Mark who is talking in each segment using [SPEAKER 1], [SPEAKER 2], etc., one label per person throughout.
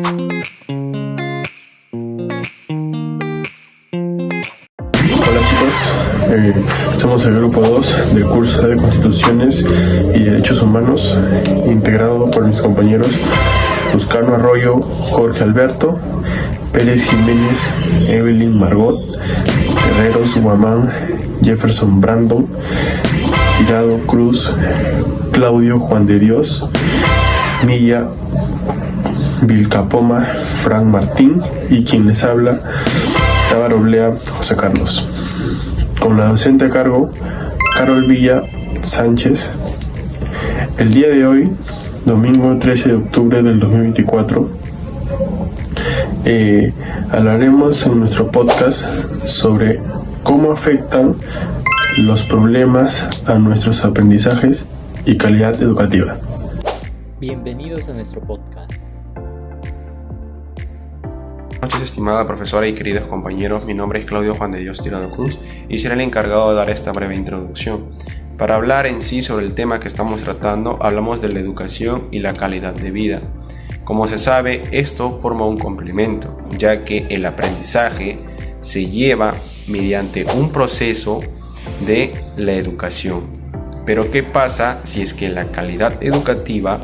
[SPEAKER 1] Hola chicos, somos el grupo 2 del curso de Constituciones y Derechos Humanos, integrado por mis compañeros Buscano Arroyo, Jorge Alberto, Pérez Jiménez, Evelyn Margot, Herreros Guamán, Jefferson Brandon, Tirado Cruz, Claudio Juan de Dios, Milla Vilcapoma, Frank Martín y quien les habla, Tábaro Oblea José Carlos. Con la docente a cargo, Carol Villa Sánchez. El día de hoy, domingo 13 de octubre del 2024, hablaremos en nuestro podcast sobre cómo afectan los problemas a nuestros aprendizajes y calidad educativa.
[SPEAKER 2] Bienvenidos a nuestro podcast.
[SPEAKER 3] Buenas noches, estimada profesora y queridos compañeros. Mi nombre es Claudio Juan de Dios Tirado Cruz y seré el encargado de dar esta breve introducción. Para hablar en sí sobre el tema que estamos tratando, hablamos de la educación y la calidad de vida. Como se sabe, esto forma un complemento, ya que el aprendizaje se lleva mediante un proceso de la educación. Pero ¿qué pasa si es que la calidad educativa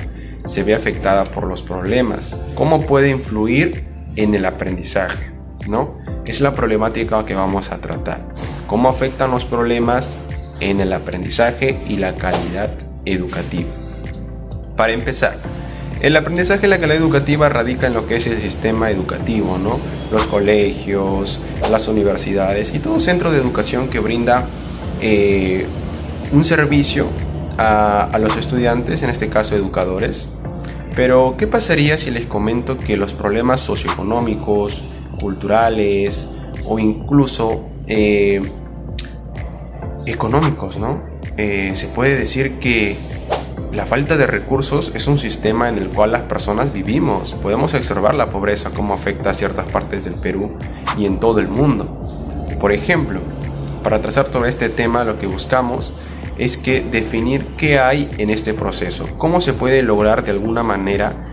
[SPEAKER 3] se ve afectada por los problemas? ¿Cómo puede influir en el aprendizaje? ¿No? Es la problemática que vamos a tratar. ¿Cómo afectan los problemas en el aprendizaje y la calidad educativa? Para empezar, el aprendizaje y la calidad educativa radica en lo que es el sistema educativo, ¿no? Los colegios, las universidades y todo centro de educación que brinda un servicio a los estudiantes, en este caso educadores. Pero, ¿qué pasaría si les comento que los problemas socioeconómicos, culturales o incluso económicos, ¿no? Se puede decir que la falta de recursos es un sistema en el cual las personas vivimos. Podemos observar la pobreza, cómo afecta a ciertas partes del Perú y en todo el mundo. Por ejemplo, para trazar todo este tema, lo que buscamos es que definir qué hay en este proceso, cómo se puede lograr de alguna manera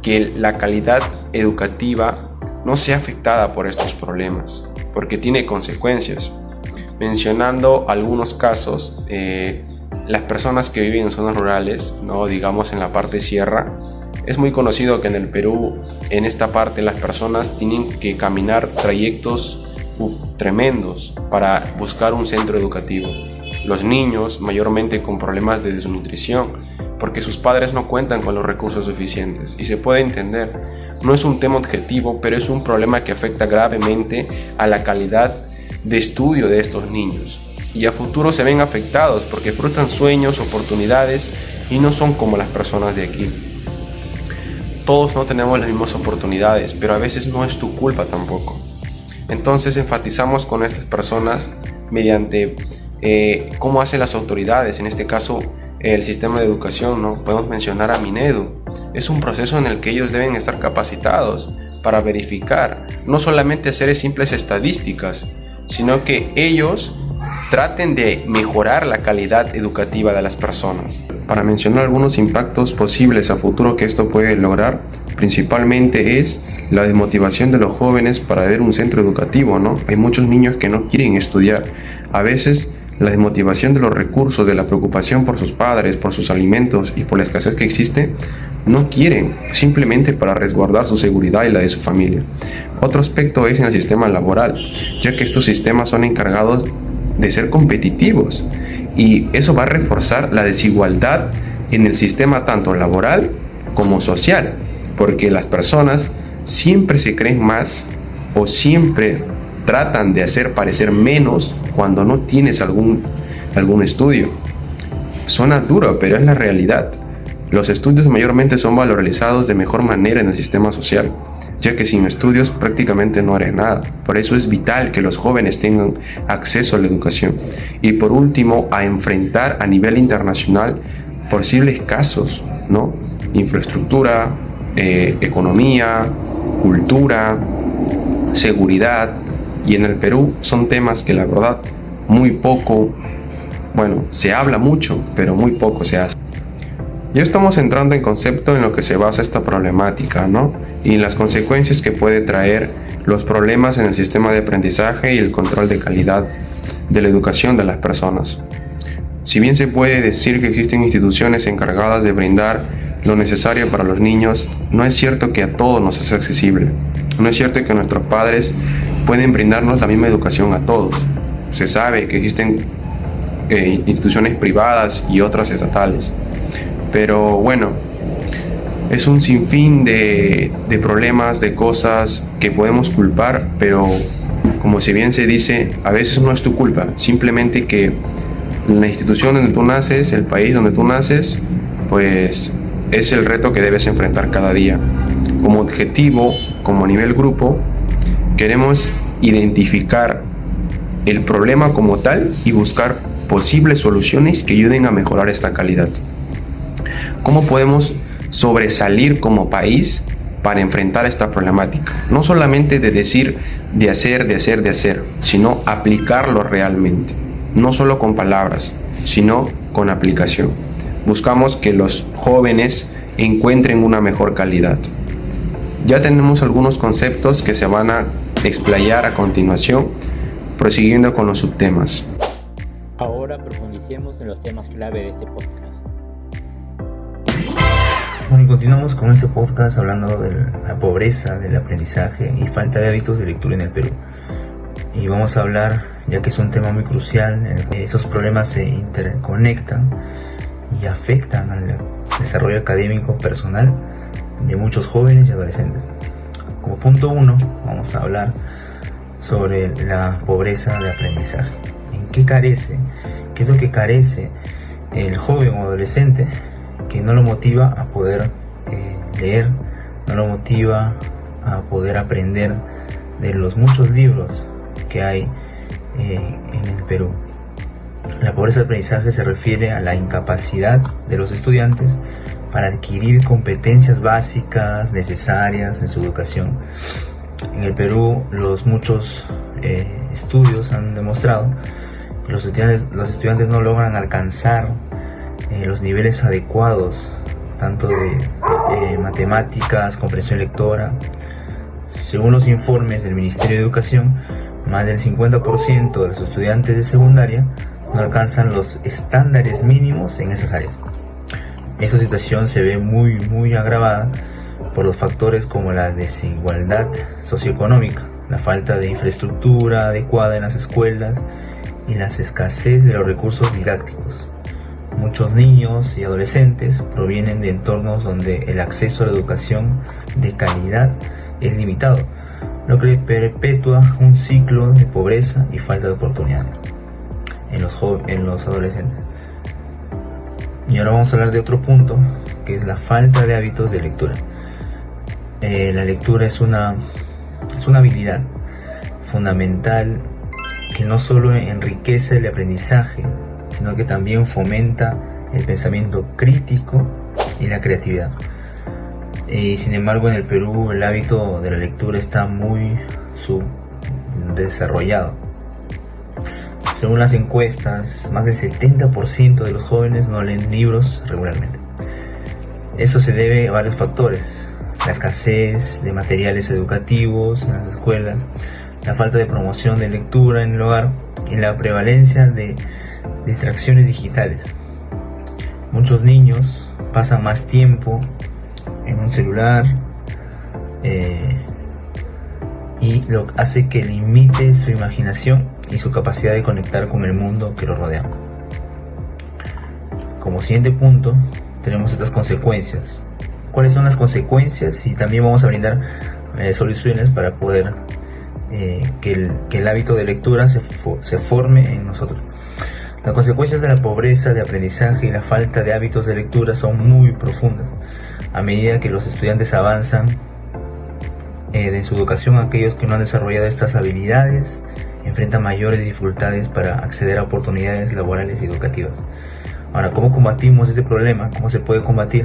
[SPEAKER 3] que la calidad educativa no sea afectada por estos problemas, porque tiene consecuencias. Mencionando algunos casos, las personas que viven en zonas rurales, no digamos en la parte sierra, es muy conocido que en el Perú, en esta parte, las personas tienen que caminar trayectos tremendos para buscar un centro educativo. Los niños mayormente con problemas de desnutrición, porque sus padres no cuentan con los recursos suficientes, y se puede entender. No es un tema objetivo, pero es un problema que afecta gravemente a la calidad de estudio de estos niños, y a futuro se ven afectados porque frustran sueños, oportunidades y no son como las personas de aquí. Todos no tenemos las mismas oportunidades, pero a veces no es tu culpa tampoco. Entonces enfatizamos con estas personas mediante cómo hacen las autoridades, en este caso el sistema de educación, ¿no? Podemos mencionar a Minedu. Es un proceso en el que ellos deben estar capacitados para verificar, no solamente hacer simples estadísticas, sino que ellos traten de mejorar la calidad educativa de las personas. Para mencionar algunos impactos posibles a futuro que esto puede lograr, principalmente es la desmotivación de los jóvenes para ver un centro educativo, ¿no? Hay muchos niños que no quieren estudiar. A veces la desmotivación de los recursos, de la preocupación por sus padres, por sus alimentos y por la escasez que existe, no quieren, simplemente para resguardar su seguridad y la de su familia. Otro aspecto es en el sistema laboral, ya que estos sistemas son encargados de ser competitivos y eso va a reforzar la desigualdad en el sistema tanto laboral como social, porque las personas siempre se creen más o siempre tratan de hacer parecer menos cuando no tienes algún estudio. Suena duro, pero es la realidad. Los estudios mayormente son valorizados de mejor manera en el sistema social, ya que sin estudios prácticamente no haré nada. Por eso es vital que los jóvenes tengan acceso a la educación. Y por último, a enfrentar a nivel internacional posibles casos, ¿no? Infraestructura, economía, cultura, seguridad. Y en el Perú son temas que la verdad muy poco, se habla mucho, pero muy poco se hace. Ya estamos entrando en concepto en lo que se basa esta problemática, ¿no? y las consecuencias que puede traer los problemas en el sistema de aprendizaje y el control de calidad de la educación de las personas. Si bien se puede decir que existen instituciones encargadas de brindar lo necesario para los niños, no es cierto que a todos nos es accesible. No es cierto que nuestros padres pueden brindarnos la misma educación a todos. Se sabe que existen instituciones privadas y otras estatales. Pero bueno, es un sinfín de problemas, de cosas que podemos culpar, pero como si bien se dice, a veces no es tu culpa, simplemente que la institución donde tú naces, el país donde tú naces, pues es el reto que debes enfrentar cada día. Como objetivo, como nivel grupo, queremos identificar el problema como tal y buscar posibles soluciones que ayuden a mejorar esta calidad. ¿Cómo podemos sobresalir como país para enfrentar esta problemática? No solamente de decir, de hacer, sino aplicarlo realmente. No solo con palabras, sino con aplicación. Buscamos que los jóvenes encuentren una mejor calidad. Ya tenemos algunos conceptos que se van a explayar a continuación, prosiguiendo con los subtemas.
[SPEAKER 2] Ahora profundicemos en los temas clave de este podcast.
[SPEAKER 4] Bueno, y continuamos con este podcast hablando de la pobreza, del aprendizaje y falta de hábitos de lectura en el Perú. Y vamos a hablar, ya que es un tema muy crucial, en el que esos problemas se interconectan y afectan al desarrollo académico personal de muchos jóvenes y adolescentes. Como punto 1, vamos a hablar sobre la pobreza de aprendizaje. ¿En qué carece? ¿Qué es lo que carece el joven o adolescente que no lo motiva a poder leer, no lo motiva a poder aprender de los muchos libros que hay en el Perú? La pobreza de aprendizaje se refiere a la incapacidad de los estudiantes para adquirir competencias básicas necesarias en su educación. En el Perú, los muchos estudios han demostrado que los estudiantes no logran alcanzar los niveles adecuados, tanto de matemáticas, comprensión lectora. Según los informes del Ministerio de Educación, más del 50% de los estudiantes de secundaria no alcanzan los estándares mínimos en esas áreas. Esta situación se ve muy agravada por los factores como la desigualdad socioeconómica, la falta de infraestructura adecuada en las escuelas y la escasez de los recursos didácticos. Muchos niños y adolescentes provienen de entornos donde el acceso a la educación de calidad es limitado, lo que perpetúa un ciclo de pobreza y falta de oportunidades en los adolescentes. Y ahora vamos a hablar de otro punto, que es la falta de hábitos de lectura. La lectura es una habilidad fundamental que no solo enriquece el aprendizaje, sino que también fomenta el pensamiento crítico y la creatividad. Y sin embargo, en el Perú el hábito de la lectura está muy subdesarrollado. Según las encuestas, más del 70% de los jóvenes no leen libros regularmente. Eso se debe a varios factores: la escasez de materiales educativos en las escuelas, la falta de promoción de lectura en el hogar y la prevalencia de distracciones digitales. Muchos niños pasan más tiempo en un celular y lo hace que limite su imaginación y su capacidad de conectar con el mundo que lo rodea. Como siguiente punto, tenemos estas consecuencias. ¿Cuáles son las consecuencias? Y también vamos a brindar soluciones para poder que el hábito de lectura se forme en nosotros. Las consecuencias de la pobreza de aprendizaje y la falta de hábitos de lectura son muy profundas. A medida que los estudiantes avanzan de su educación, aquellos que no han desarrollado estas habilidades enfrentan mayores dificultades para acceder a oportunidades laborales y educativas. Ahora, ¿cómo combatimos este problema? ¿Cómo se puede combatir?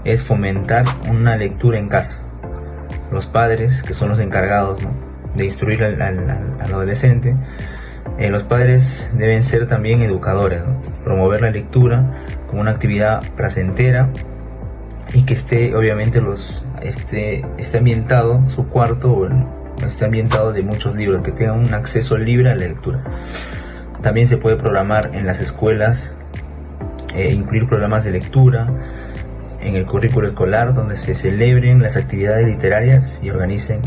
[SPEAKER 4] Es fomentar una lectura en casa. Los padres, que son los encargados, ¿no?, de instruir al adolescente, los padres deben ser también educadores, ¿no?, promover la lectura como una actividad placentera y que esté obviamente esté ambientado su cuarto o esté ambientado de muchos libros, que tenga un acceso libre a la lectura. También se puede programar en las escuelas, incluir programas de lectura en el currículo escolar, donde se celebren las actividades literarias y organicen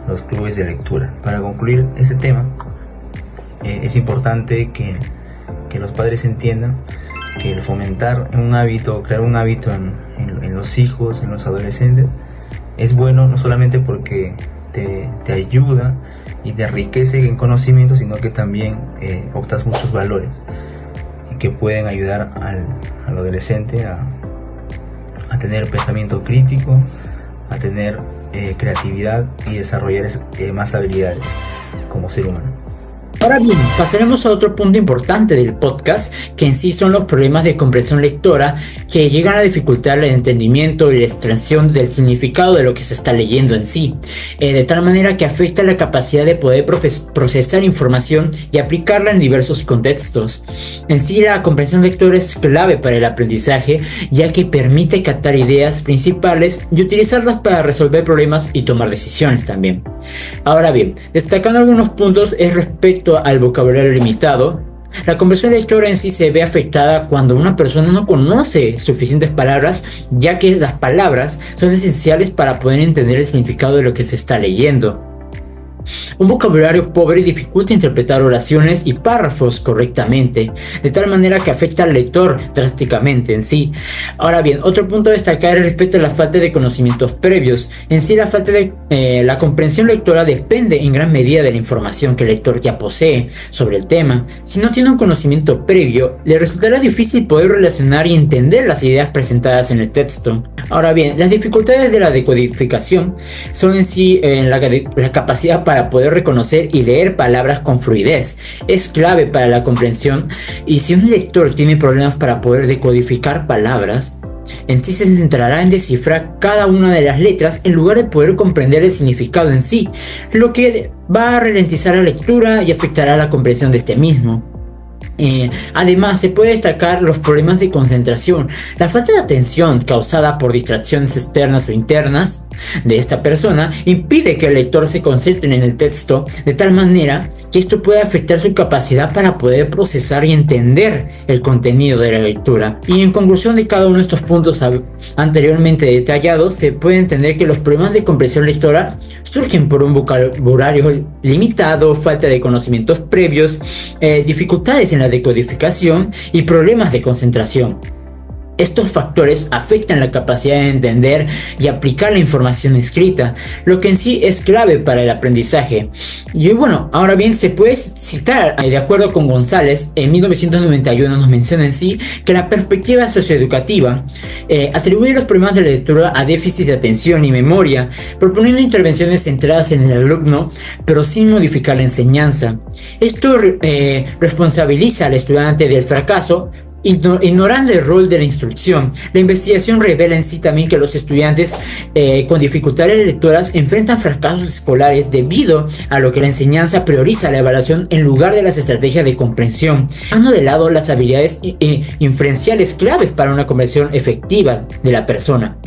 [SPEAKER 4] los clubes de lectura. Para concluir este tema, es importante que los padres entiendan que el fomentar un hábito, crear un hábito en los hijos, en los adolescentes, es bueno no solamente porque te ayuda y te enriquece en conocimiento, sino que también optas muchos valores y que pueden ayudar al adolescente a tener pensamiento crítico, a tener creatividad y desarrollar más habilidades como ser humano.
[SPEAKER 2] Ahora bien, pasaremos a otro punto importante del podcast, que en sí son los problemas de comprensión lectora que llegan a dificultar el entendimiento y la extracción del significado de lo que se está leyendo en sí, de tal manera que afecta la capacidad de poder procesar información y aplicarla en diversos contextos. En sí, la comprensión lectora es clave para el aprendizaje, ya que permite captar ideas principales y utilizarlas para resolver problemas y tomar decisiones también. Ahora bien, destacando algunos puntos es respecto al vocabulario limitado. La comprensión lectora en sí se ve afectada cuando una persona no conoce suficientes palabras, ya que las palabras son esenciales para poder entender el significado de lo que se está leyendo. Un vocabulario pobre dificulta interpretar oraciones y párrafos correctamente, de tal manera que afecta al lector drásticamente en sí. Ahora bien, otro punto a destacar es respecto a la falta de conocimientos previos. En sí, la falta de la comprensión lectora depende en gran medida de la información que el lector ya posee sobre el tema. Si no tiene un conocimiento previo, le resultará difícil poder relacionar y entender las ideas presentadas en el texto. Ahora bien, las dificultades de la decodificación son en sí la capacidad para poder reconocer y leer palabras con fluidez. Es clave para la comprensión, y si un lector tiene problemas para poder decodificar palabras, en sí se centrará en descifrar cada una de las letras en lugar de poder comprender el significado en sí, lo que va a ralentizar la lectura y afectará la comprensión de este mismo. Además, se puede destacar los problemas de concentración. La falta de atención causada por distracciones externas o internas de esta persona impide que el lector se concentre en el texto, de tal manera que esto puede afectar su capacidad para poder procesar y entender el contenido de la lectura. Y en conclusión de cada uno de estos puntos anteriormente detallados, se puede entender que los problemas de comprensión lectora surgen por un vocabulario limitado, falta de conocimientos previos, dificultades en la decodificación y problemas de concentración. Estos factores afectan la capacidad de entender y aplicar la información escrita, lo que en sí es clave para el aprendizaje. Y bueno, ahora bien, se puede citar, de acuerdo con González, en 1991 nos menciona en sí que la perspectiva socioeducativa atribuye los problemas de la lectura a déficit de atención y memoria, proponiendo intervenciones centradas en el alumno, pero sin modificar la enseñanza. Esto responsabiliza al estudiante del fracaso, ignorando el rol de la instrucción. La investigación revela en sí también que los estudiantes con dificultades lectoras enfrentan fracasos escolares debido a lo que la enseñanza prioriza la evaluación en lugar de las estrategias de comprensión, dejando de lado las habilidades inferenciales claves para una comprensión efectiva de la persona.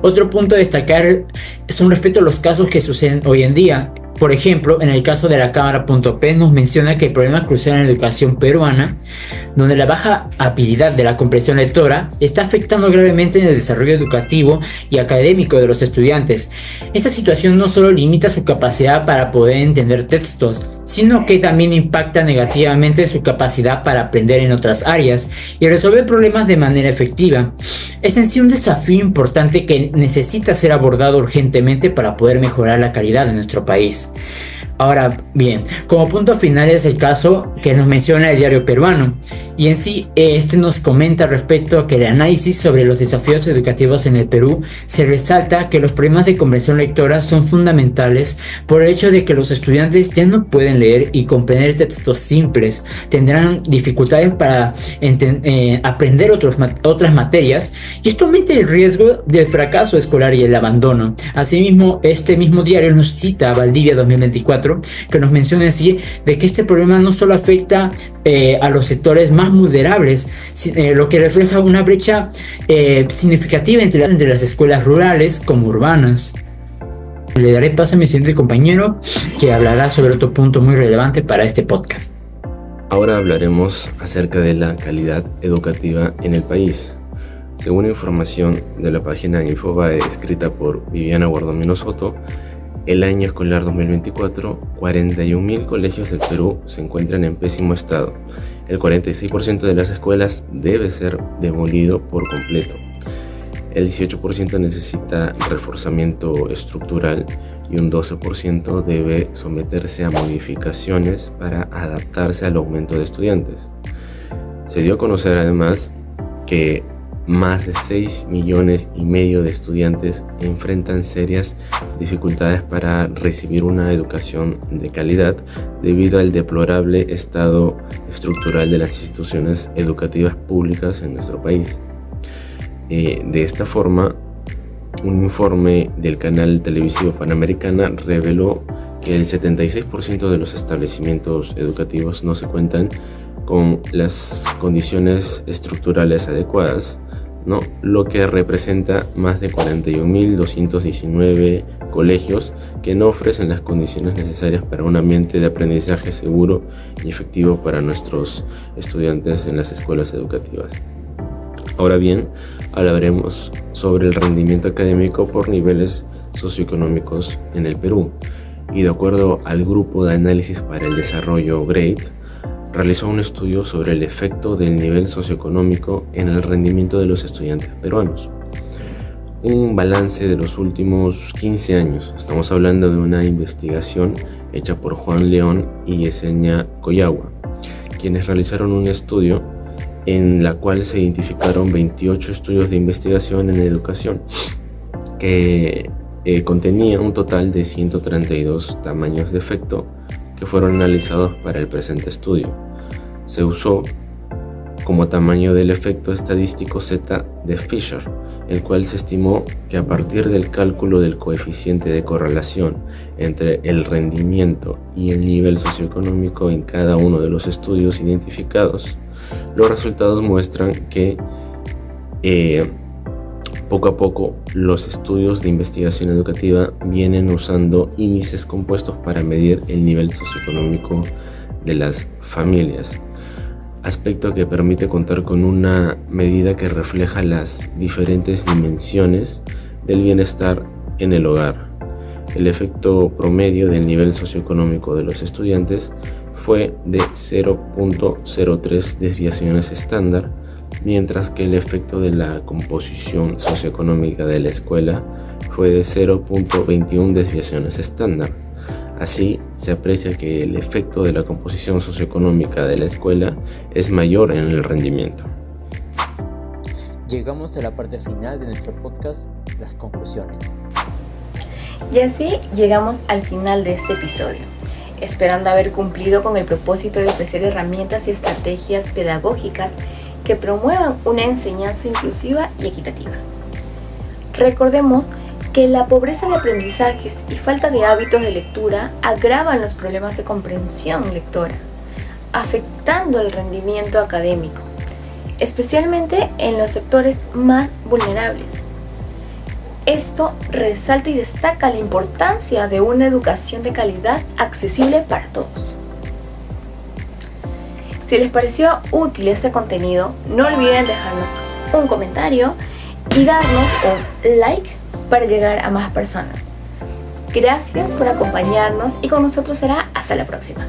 [SPEAKER 2] Otro punto a destacar son respecto a los casos que suceden hoy en día. Por ejemplo, en el caso de la Cámara.p nos menciona que el problema crucial en la educación peruana, donde la baja habilidad de la comprensión lectora está afectando gravemente en el desarrollo educativo y académico de los estudiantes. Esta situación no solo limita su capacidad para poder entender textos, sino que también impacta negativamente su capacidad para aprender en otras áreas y resolver problemas de manera efectiva. Es en sí un desafío importante que necesita ser abordado urgentemente para poder mejorar la calidad de nuestro país. Ahora bien, como punto final es el caso que nos menciona el Diario Peruano, y en sí este nos comenta respecto a que el análisis sobre los desafíos educativos en el Perú se resalta que los problemas de comprensión lectora son fundamentales por el hecho de que los estudiantes ya no pueden leer y comprender textos simples, tendrán dificultades para aprender otras materias, y esto aumenta el riesgo del fracaso escolar y el abandono. Asimismo, este mismo diario nos cita a Valdivia 2024, maestro que nos mencione así de que este problema no solo afecta a los sectores más vulnerables, lo que refleja una brecha significativa entre las escuelas rurales como urbanas. Le daré paso a mi siguiente compañero que hablará sobre otro punto muy relevante para este podcast.
[SPEAKER 5] Ahora hablaremos acerca de la calidad educativa en el país. Según información de la página Infobae escrita por Viviana Guardomino Soto, el año escolar 2024, 41.000 colegios del Perú se encuentran en pésimo estado. El 46% de las escuelas debe ser demolido por completo. El 18% necesita reforzamiento estructural y un 12% debe someterse a modificaciones para adaptarse al aumento de estudiantes. Se dio a conocer además que más de 6,5 millones de estudiantes enfrentan serias dificultades para recibir una educación de calidad debido al deplorable estado estructural de las instituciones educativas públicas en nuestro país. De esta forma, un informe del canal televisivo Panamericana reveló que el 76% de los establecimientos educativos no se cuentan con las condiciones estructurales adecuadas, ¿no? Lo que representa más de 41.219 colegios que no ofrecen las condiciones necesarias para un ambiente de aprendizaje seguro y efectivo para nuestros estudiantes en las escuelas educativas. Ahora bien, hablaremos sobre el rendimiento académico por niveles socioeconómicos en el Perú, y de acuerdo al Grupo de Análisis para el Desarrollo GRADE, realizó un estudio sobre el efecto del nivel socioeconómico en el rendimiento de los estudiantes peruanos. Un balance de los últimos 15 años. Estamos hablando de una investigación hecha por Juan León y Yesenia Collagua, quienes realizaron un estudio en la cual se identificaron 28 estudios de investigación en educación que contenía un total de 132 tamaños de efecto que fueron analizados para el presente estudio. Se usó como tamaño del efecto estadístico Z de Fisher, el cual se estimó que a partir del cálculo del coeficiente de correlación entre el rendimiento y el nivel socioeconómico en cada uno de los estudios identificados, los resultados muestran que poco a poco los estudios de investigación educativa vienen usando índices compuestos para medir el nivel socioeconómico de las familias, aspecto que permite contar con una medida que refleja las diferentes dimensiones del bienestar en el hogar. El efecto promedio del nivel socioeconómico de los estudiantes fue de 0.03 desviaciones estándar, mientras que el efecto de la composición socioeconómica de la escuela fue de 0.21 desviaciones estándar. Así, se aprecia que el efecto de la composición socioeconómica de la escuela es mayor en el rendimiento.
[SPEAKER 2] Llegamos a la parte final de nuestro podcast, las conclusiones.
[SPEAKER 6] Y así llegamos al final de este episodio, esperando haber cumplido con el propósito de ofrecer herramientas y estrategias pedagógicas que promuevan una enseñanza inclusiva y equitativa. Recordemos que la pobreza de aprendizajes y falta de hábitos de lectura agravan los problemas de comprensión lectora, afectando el rendimiento académico, especialmente en los sectores más vulnerables. Esto resalta y destaca la importancia de una educación de calidad accesible para todos. Si les pareció útil este contenido, no olviden dejarnos un comentario y darnos un like para llegar a más personas. Gracias por acompañarnos y con nosotros será hasta la próxima.